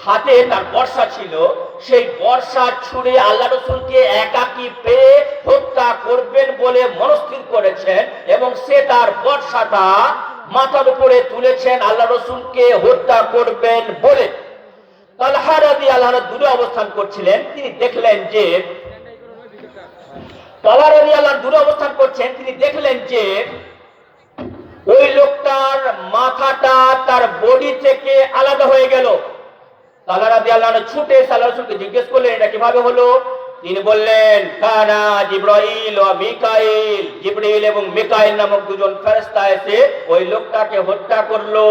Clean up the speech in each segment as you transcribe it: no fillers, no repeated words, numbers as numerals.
হাতে তার বর্ষা ছিল, সেই বর্ষা ছুঁড়ে আল্লাহ রসুলকে একাকী পেয়ে হত্যা করবেন বলে মনস্থির করেছেন এবং সে তার বর্ষাটা মাথার উপরে তুলেছেন আল্লাহ রসুলকে হত্যা করবেন বলে। তালহা রাদিয়াল্লাহু আনহু দূরে অবস্থান করছিলেন, তিনি দেখলেন যে তালহা রাদিয়াল্লাহু আনহু দূরে অবস্থান করছেন, তিনি দেখলেন যে ওই লোকটার মাথাটা তার বডি থেকে আলাদা হয়ে গেল। তালহা রাদিয়াল্লাহু আনহু ছুটে আল্লাহর রাসূলকে জিজ্ঞেস করলেন, এটা কিভাবে হলো? তিনি বললেন, কানা জিবরাইল ও মিকাইল, জিবরাইল এবং মিকাইল নামক দুজন ফেরেশতা এসে ওই লোকটাকে হত্যা করলো।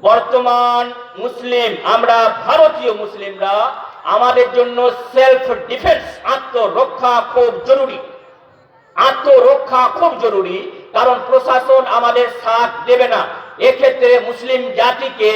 বর্তমান মুসলিম, আমরা ভারতীয় মুসলিমরা, আমাদের জন্য সেলফ ডিফেন্স, আত্মরক্ষা খুব জরুরি। আত্মরক্ষা খুব জরুরি, কারণ প্রশাসন আমাদের সাথ দেবে না। এক্ষেত্রে মুসলিম জাতিকে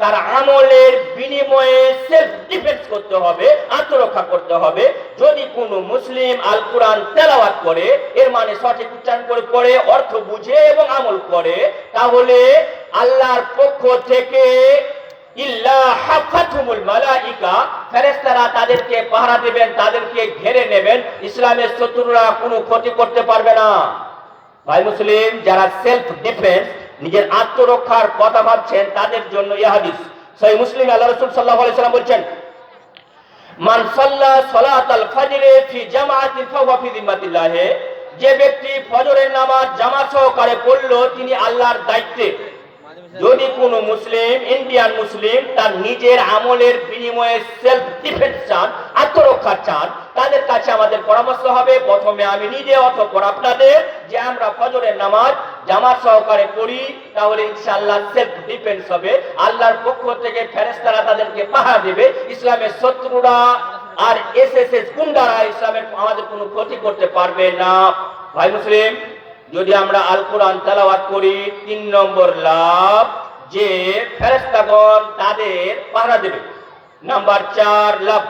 তার আমলের বিনিময়ে সেলফ ডিফেন্স করতে হবে, আত্মরক্ষা করতে হবে। যদি কোনো মুসলিম আল কোরআন তেলাওয়াত করে, এর মানে সঠিক উচ্চারণ করে পড়ে, অর্থ বুঝে এবং আমল করে, তাহলে আল্লাহর পক্ষ থেকে ইল্লা হাফাতুহুল মালাইকা, ফেরেশতারা তাদেরকে পাহারা দেবেন, তাদেরকে ঘিরে নেবেন। ইসলামের শত্রুরা কোনো ক্ষতি করতে পারবে না। ভাই মুসলিম, যারা সেলফ ডিফেন্স, নিজের আত্মরক্ষার কথা ভাবছেন, তাদের জন্য এই হাদিস সহিহ মুসলিম। আল্লাহ রাসূল সাল্লাল্লাহু আলাইহি ওয়াসাল্লাম বলেছেন, মান সাল্লা সালাতাল ফজরে ফি জামাআতিন ফাহুয়া ফি যিম্মাতিল্লাহ, যে ব্যক্তি ফজরের নামাজ জামাত সহকারে পড়লো, তিনি আল্লাহর দায়িত্বে। যদি কোনো মুসলিম, ইন্ডিয়ান মুসলিম, তার নিজের আমলের বিনিময়ে সেলফ ডিফেন্স চান, আত্মরক্ষা চান, তাদের কাছে আমাদের পরামর্শ হবে, প্রথমে আমি নিজে অথবা আপনাদের, যে আমরা ফজরের নামাজ জামাত সহকারে পড়ি, তাহলে ইনশাআল্লাহ সেলফ ডিফেন্স হবে। আল্লাহর পক্ষ থেকে ফেরেশতারা তাদেরকে পাহারা দেবে। ইসলামের শত্রুরা আর এসএসএস গুন্ডারা ইসলামের আমাদের কোনো ক্ষতি করতে পারবে না। ভাই মুসলিম, যদি আমরা আল কোরআন তেলাওয়াত করি, 3 নম্বর লাভ যে ফেরেশতাগণ তাদের পাহারা দেবে। নাম্বার 4 লাভ,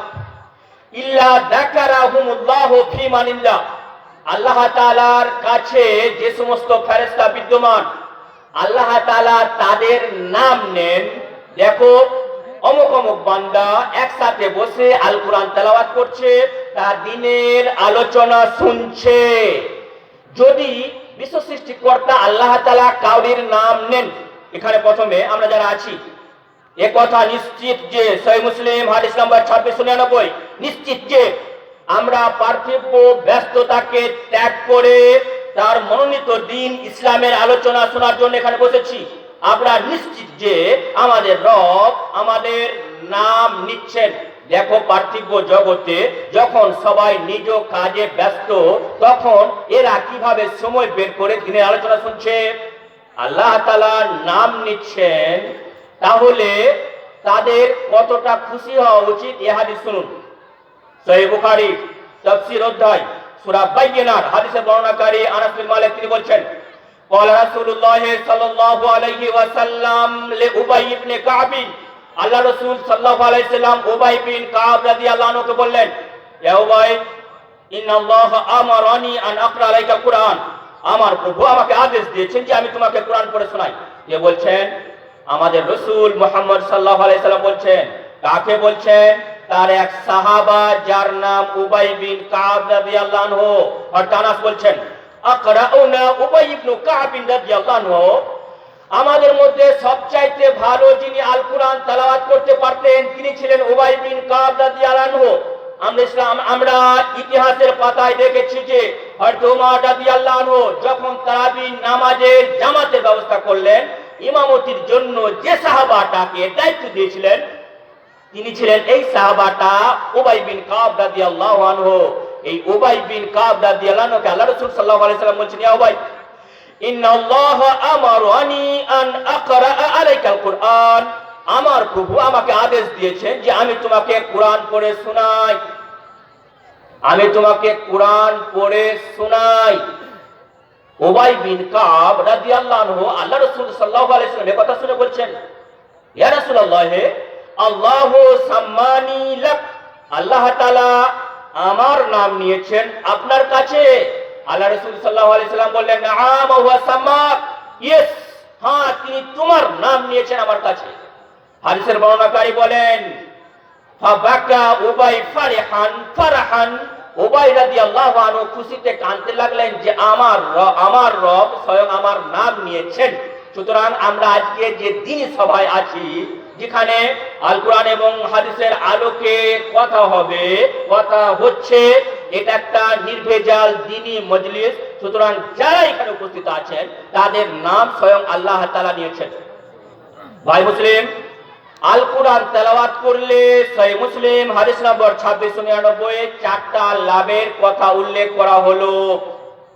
ইল্লা যাকারাহুমুল্লাহু ফি মানিল্লাহ, আল্লাহ তাআলার কাছে যে সমস্ত ফেরেশতা বিদ্যমান, আল্লাহ তাআলা তাদের নাম নেন। দেখো, অমুক অমুক বান্দা একসাথে বসে আল কোরআন তেলাওয়াত করছে, তার দিনের আলোচনা শুনছে। যদি বিশ্ব সৃষ্টিকর্তা আল্লাহ তাআলা কাউরির নাম নেন, এখানে প্রথমে আমরা যারা আছি, এ কথা নিশ্চিত যে সহিহ মুসলিম হাদিস নাম্বার 2699, নিশ্চিত যে আমরা পার্থিব ব্যস্ততাকে ত্যাগ করে তার মনোনীত দিন ইসলামের আলোচনা শোনার জন্য এখানে বসেছি। আমরা নিশ্চিত যে আমাদের রব আমাদের নাম নিচ্ছেন। দেখো, পার্থিব জগতে যখন সবাই নিজ কাজে ব্যস্ত, তখন এরা কিভাবে সময় বের করে দিনের আলোচনা শুনছে, আল্লাহ তাআলার নাম নিচ্ছেন। তাহলে তাদের কতটা খুশি হওয়া উচিত, এই হাদিস শুনুন। সহিহ বুখারী তাফসীর অধ্যায় সূরা বাইয়িনার হাদিসের বর্ণনাকারী আনাস বিন মালিক তিনি বলছেন, ক্বালা রাসূলুল্লাহ সাল্লাল্লাহু আলাইহি ওয়াসাল্লাম লিউবাই ইবনে কাব, আল্লাহ রাসূল সাল্লাল্লাহু আলাইহি সাল্লাম উবাই বিন কাব রাদিয়াল্লাহু আনহুকে বললেন, হে উবাই, ইন্নাল্লাহ আমারানি আন আকরা আলাইকা কুরআন, আমার প্রভু আমাকে আদেশ দিয়েছেন যে আমি তোমাকে কোরআন পড়ে শোনাই। কে বলছেন? আমাদের রাসূল মুহাম্মদ সাল্লাল্লাহু আলাইহি সাল্লাম বলছেন। কাকে বলছেন? তার এক সাহাবা যার নাম উবাই বিন কাব রাদিয়াল্লাহু আনহু। আর আনাস বলছেন, আকরাউনা উবাই ইবনে কাব রাদিয়াল্লাহু আনহু, আমাদের মধ্যে সবচাইতে ভালো যিনি আল কোরআন তেলাওয়াত করতে পারতেন, তিনি ছিলেন উবাই বিন কাব রাদিয়াল্লাহু আনহু। আমরা ইতিহাসের পাতায় দেখেছি যে হযরত ওমর রাদিয়াল্লাহু আনহু যখন তারাবি নামাজের জামাতের ব্যবস্থা করলেন, ইমামতির জন্য যে সাহাবাটাকে দায়িত্ব দিয়েছিলেন, তিনি ছিলেন এই সাহাবাটা উবাই বিন কাব রাদিয়াল্লাহু আনহু। এই উবাই বিন কাব রাদিয়াল্লাহু আনহুকে আল্লাহ রাসূল সাল্লাল্লাহু আলাইহি সাল্লাম বলছেন, ইয়া উবাই, ইন্নাল্লাহ আমারানি আন আকরা আলাইকাল কুরআন, আমার প্রভু আমাকে আদেশ দিয়েছেন যে আমি তোমাকে কোরআন পড়ে শোনাই, আমি তোমাকে কোরআন পড়ে শোনাই। উবাই বিন কাব রাদিয়াল্লাহু আনহু আল্লাহ রাসূল সাল্লাল্লাহু আলাইহি সাল্লাম এই কথা শুনে বলছেন, ইয়া রাসূলুল্লাহ, আল্লাহু সাম্মানি লাক, আল্লাহ তাআলা আমার নাম নিয়েছেন আপনার কাছে। আল্লাহ রাসূল সাল্লাল্লাহু আলাইহি সাল্লাম বললেন, নাআম ওয়া সাম্মাক, ইয়েস, হ্যাঁ, তিনি তোমার নাম নিয়েছেন আমার কাছে। হাদিসের বর্ণনাকারী বলেন, ফাবাকা উবাই ফারিহান ফারহান, উবাই রাদিয়াল্লাহু আনহু খুশিতে কাঁদতে লাগলেন যে আমার রব স্বয়ং আমার নাম নিয়েছেন। সুতরাং আমরা আজকে যে দিনী সভায় আছি, যেখানে আল কোরআন এবং হাদিসের আলোকে কথা হচ্ছে, এটা একটা নির্ভেজাল দ্বীনি মজলিস। সুতরাং যারা এখানে উপস্থিত আছেন তাদের নাম স্বয়ং আল্লাহ তাআলা নিয়েছেন। ভাই মুসলিম, আল কোরআন তেলাওয়াত করলে সহিহ মুসলিম হাদিস নম্বর 2699 চারটা লাভের কথা উল্লেখ করা হলো।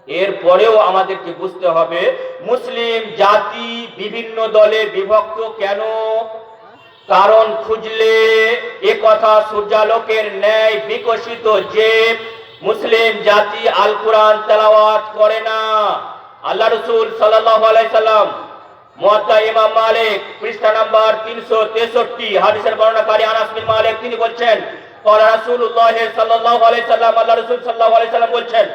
এরপরেও আমাদেরকে বুঝতে হবে মুসলিম জাতি বিভিন্ন দলে বিভক্ত কেন। কারণ খুঁজলে এ কথা সূর্যালোকের ন্যায় বিকশিত যে মুসলিম জাতি আল কোরআন তেলাওয়াত করে না। আল্লাহ রাসূল সাল্লাল্লাহু আলাইহি সাল্লাম মুয়াত্তা ইমাম মালিক পৃষ্ঠা নাম্বার 363 হাদিসের বর্ণনাকারী আনাস বিন মালিক তিনি বলছেন, ক্বালা রাসূলুল্লাহ সাল্লাল্লাহু আলাইহি সাল্লাম, আল্লাহ রাসূল সাল্লাল্লাহু আলাইহি সাল্লাম বলছেন,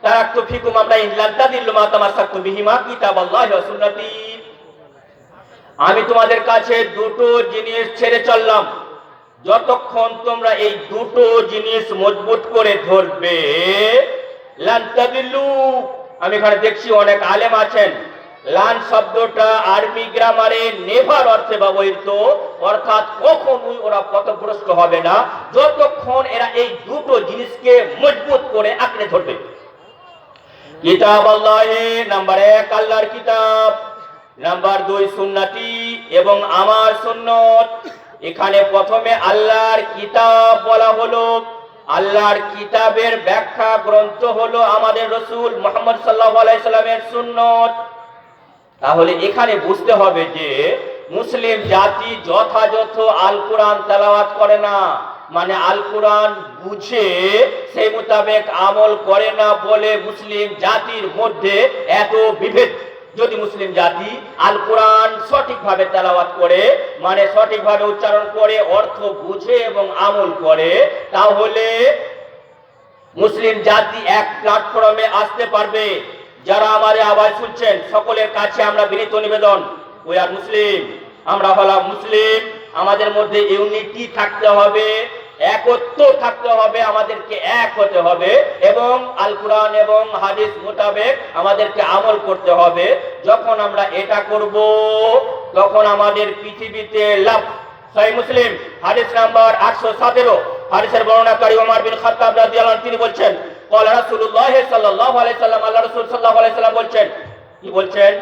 তারাকতু ফিকুম আমরাইন লান তাদিল্লু মা তামাসসাকতুম বিহিমা কিতাবাল্লাহি ওয়া সুন্নতি। আমি তোমাদের কাছে দুটো জিনিস ছেড়ে চললাম, যতক্ষণ তোমরা এই দুটো জিনিস মজবুত করে ধরবে লান তাদিল্লু। আমি এখানে দেখছি অনেক আলেম আছেন, লান শব্দটা আরবি গ্রামারে নেভার অর্থে ব্যবহৃত, অর্থাৎ কখনোই ওরা পথভ্রষ্ট হবে না যতক্ষণ এরা এই দুটো জিনিসকে মজবুত করে আঁকড়ে ধরবে। কিতাব আল্লাহি, নাম্বার 1 আল্লাহর কিতাব, নাম্বার 2 সুন্নতি এবং আমার সুন্নত। এখানে প্রথমে আল্লাহর কিতাব বলা হলো। আল্লাহর কিতাবের ব্যাখ্যা গ্রন্থ হলো আমাদের রাসূল মুহাম্মদ সাল্লাল্লাহু আলাইহি সাল্লামের সুন্নত। তাহলে এখানে বুঝতে হবে যে মুসলিম জাতি যথাযথ আল কোরআন তেলাওয়াত করে না, মানে আল কোরআন বুঝে সেই মোতাবেক আমল করে না বলে মুসলিম জাতির মধ্যে এত বিভেদ। যদি মুসলিম জাতি আল কোরআন সঠিকভাবে তেলাওয়াত করে, মানে সঠিকভাবে উচ্চারণ করে, অর্থ বুঝে এবং আমল করে, তাহলে মুসলিম জাতি এক প্ল্যাটফর্মে আসতে পারবে। যারা আমাদের আওয়াজ শুনছেন সকলের কাছে আমরা বিনীত নিবেদন, উই আর মুসলিম, আমরা হলাম মুসলিম। আমাদের মধ্যে ইউনিটি থাকতে হবে, একত্র থাকতে হবে, আমাদেরকে এক হতে হবে এবং আল কোরআন এবং হাদিস মোতাবেক আমাদেরকে আমল করতে হবে। যখন আমরা এটা করব তখন আমাদের পৃথিবীতে লাভ। সহিহ মুসলিম হাদিস নাম্বার 817 হাদিসের বর্ণনাকারী ওমর বিন খাত্তাব রাদিয়াল্লাহু আনহু তিনি বলছেন, ক্বালা রাসূলুল্লাহ সাল্লাল্লাহু আলাইহি সাল্লাম, আল্লাহ রাসূল সাল্লাল্লাহু আলাইহি সাল্লাম বলছেন, কি বলছেন?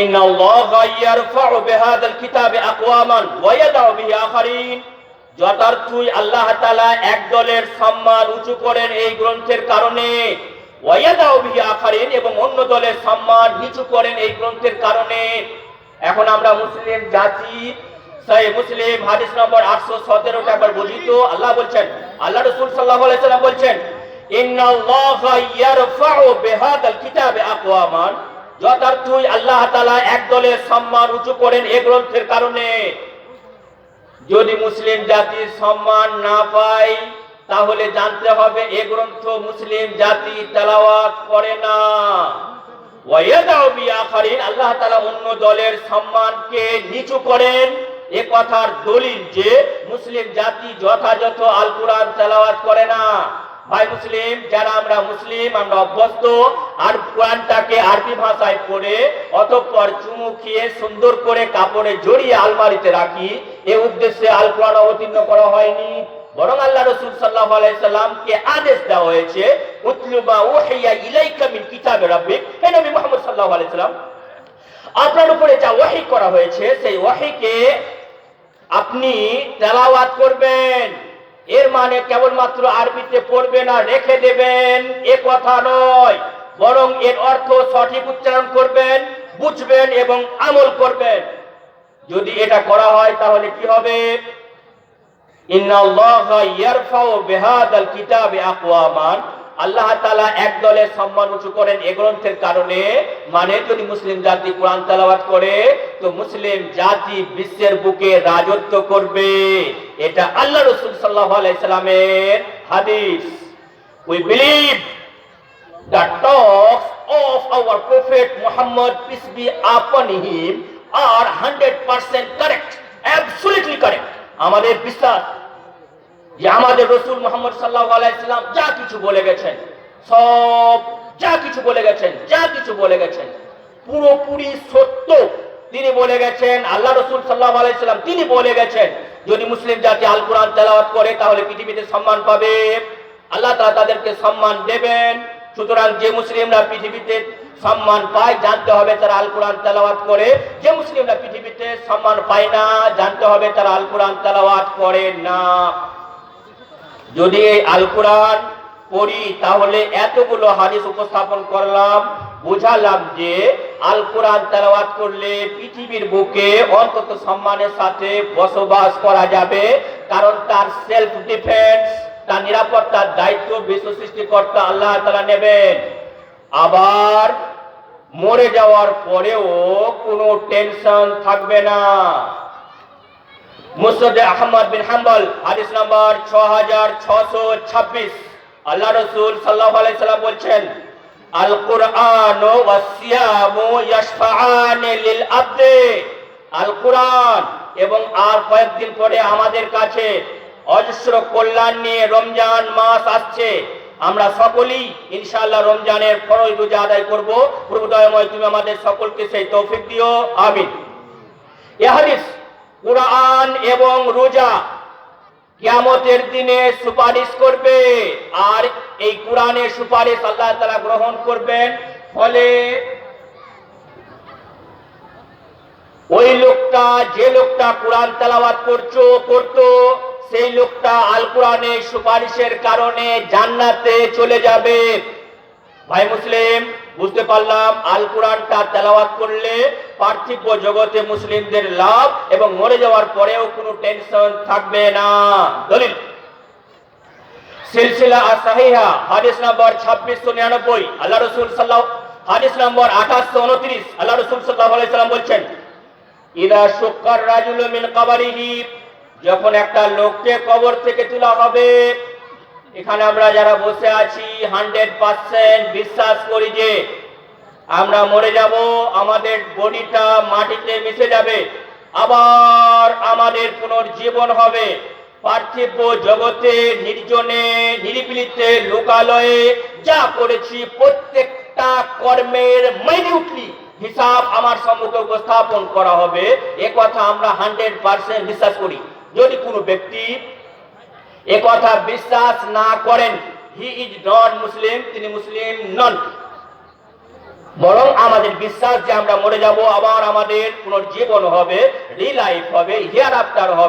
ইন্নাল্লাহা ইয়ারফাউ বিহাদাল কিতাবি আকওয়ামান ওয়া ইয়াদাউ বিহি আখারিন। যথার্থই আল্লাহ তাআলা এক দলের সম্মান উঁচু করেন এই গ্রন্থের কারণে, ওয়া ইয়াদাউ বিহি আখারিন এবং অন্য দলের সম্মান নিচু করেন এই গ্রন্থের কারণে। এখন আমরা মুসলিম জাতি, সহিহ মুসলিম হাদিস নম্বর 817 টা একবার বুঝি তো। আল্লাহ বলছেন, আল্লাহ রাসূল সাল্লাল্লাহু আলাইহি সাল্লাম বলছেন, ইন্নাল্লাহা ইয়ারফাউ বিহাদাল কিতাবি আকওয়ামান। যথার্থই আল্লাহ তাআলা এক দলের সম্মান উঁচু করেন এই গ্রন্থের কারণে। যদি মুসলিম জাতির সম্মান না পায় তাহলে জানতে হবে এই গ্রন্থ মুসলিম জাতি তেলাওয়াত করে না। ওয়া ইয়াদাউ বিহি আখারিন, আল্লাহ তাআলা অন্য দলের সম্মানকে নিচু করেন। এ কথার দলিল যে মুসলিম জাতি যথাযথ আল কোরআন তেলাওয়াত করে না। ভাই মুসলিম, যারা আমরা মুসলিম, আমরা অভ্যস্ত আর কোরআনটাকে আরবি ভাষায় পড়ে অতঃপর চুমু খেয়ে সুন্দর করে কাপড়ে জড়িয়ে আলমারিতে রাখি, এই উদ্দেশ্যে আল কোরআন অবতীর্ণ করা হয়নি। বরং আল্লাহ রাসূল সাল্লাল্লাহু আলাইহি সাল্লামকে আদেশ দেওয়া হয়েছে, উতলু মা উহিয়া ইলাইকা মিন কিতাবি রাব্বিক। হে নবী মুহাম্মদ সাল্লাল্লাহু আলাইহি সাল্লাম, আপনার উপরে যা ওহী করা হয়েছে সেই ওহীকে আপনি তেলাওয়াত করবেন। এর মানে কেবলমাত্র আরবিতে পড়বেন আর রেখে দেবেন এ কথা নয়, বরং এর অর্থ সঠিক উচ্চারণ করবেন, বুঝবেন এবং আমল করবেন। যদি এটা করা হয় তাহলে কি হবে? ইন্নাল্লাহা ইয়ারফাউ বিহাদাল কিতাবি আকওয়ামান, আল্লাহ তাআলা এক দলের সম্মান উঁচু করেন এই গ্রন্থের কারণে। মানে যদি মুসলিম জাতি কোরআন তেলাওয়াত করে তো মুসলিম জাতি বিশ্বের বুকে রাজত্ব করবে। এটা আল্লাহ রাসূল সাল্লাল্লাহু আলাইহি সাল্লামের হাদিস। We believe the talks of our prophet Muhammad, peace be upon him, are 100% correct, absolutely correct. আমাদের বিশ্বাস যে আমাদের রাসূল মুহাম্মদ সাল্লাল্লাহু আলাইহি সাল্লাম যা কিছু বলে গেছেন, সব যা কিছু বলে গেছেন পুরোপুরি সত্য। তিনি বলে গেছেন, আল্লাহ রাসূল সাল্লাল্লাহু আলাইহি সাল্লাম তিনি বলে গেছেন, যদি মুসলিম জাতি আল কোরআন তেলাওয়াত করে তাহলে পৃথিবীতে সম্মান পাবে, আল্লাহ তাআলা তাদেরকে সম্মান দেবেন। সুতরাং যে মুসলিমরা পৃথিবীতে সম্মান পায় জানতে হবে তারা আল কোরআন তেলাওয়াত করে, যে মুসলিমরা পৃথিবীতে সম্মান পায় না জানতে হবে তারা আল কোরআন তেলাওয়াত করে না। যদি এই আল কোরআন পড়ি তাহলে এতগুলো হাদিস উপস্থাপন করলাম, বুঝালাম যে আল কোরআন তেলাওয়াত করলে পৃথিবীর বুকে অন্তত সম্মানের সাথে বসবাস করা যাবে, কারণ তার সেলফ ডিফেন্স, তার নিরাপত্তার দায়িত্ব বিশ্ব সৃষ্টিকর্তা আল্লাহ তাআলা নেবেন। আবার মরে যাওয়ার পরেও কোনো টেনশন থাকবে না। মুসনাদ আহমদ বিন হাম্বল হাদিস নাম্বার 6626, আল্লাহ রাসূল সাল্লাল্লাহু আলাইহি সাল্লাম বলছেন, আল কুরআন ওয়াস সিয়ামু ইয়াশফাআন লিল আবদি। আল কোরআন এবং আর কয়েকদিন পরে আমাদের কাছে অজস্র কল্যাণ নিয়ে রমজান মাস আসছে। আমরা সকলেই ইনশাআল্লাহ রমজানের ফরজ রোজা আদায় করব। প্রভু দয়াময় তুমি আমাদের সকলকে সেই তৌফিক দিও, আমিন। এই হাদিস কোরআন এবং রোজা কিয়ামতের দিনে সুপারিশ করবে, আর এই কোরআনের সুপারিশ আল্লাহ তাআলা গ্রহণ করবেন। ফলে ওই লোকটা, যে লোকটা কোরআন তেলাওয়াত করতো সেই লোকটা আল কোরআনের সুপারিশের কারণে জান্নাতে চলে যাবে। ভাই মুসলিম, বুঝতে পারলাম আল কোরআনটা তেলাওয়াত করলে পার্থিব জগতে মুসলিমদের লাভ এবং মরে যাওয়ার পরেও কোনো টেনশন থাকবে না। দলিল সিলসিলা আস-সাহিহা হাদিস নাম্বার 2699, আল্লাহ রাসূল হাদিস নাম্বার 2829, আল্লাহ রাসূল সাল্লাল্লাহু আলাইহি সাল্লাম বলছেন, ইদা শুক্কার রাজুলু মিন কবরিহি, যখন একটা লোককে কবর থেকে তোলা হবে। এখানে আমরা যারা বসে আছি 100% বিশ্বাস করি যে আমরা মরে যাব, আমাদের বডিটা মাটিতে মিশে যাবে, আবার আমাদের পুনর্জীবন হবে। পার্থিব জগতে নির্জনে নিরিবিলিতে লোকালয়ে যা করেছি প্রত্যেকটা কর্মের মাইনিউটলি হিসাব আমার সম্মুখে উপস্থাপন করা হবে, এ কথা আমরা 100% বিশ্বাস করি। যদি কোনো ব্যক্তি এ কথা বিশ্বাস না করেন, হি ইজ নট মুসলিম, তিনি মুসলিম নন। বরং আমাদের বিশ্বাস যে আমরা মরে যাব, আবার আমাদের পুনর্জীবন হবে, রিলাইফ হবে, হিয়ার আফটার হবে।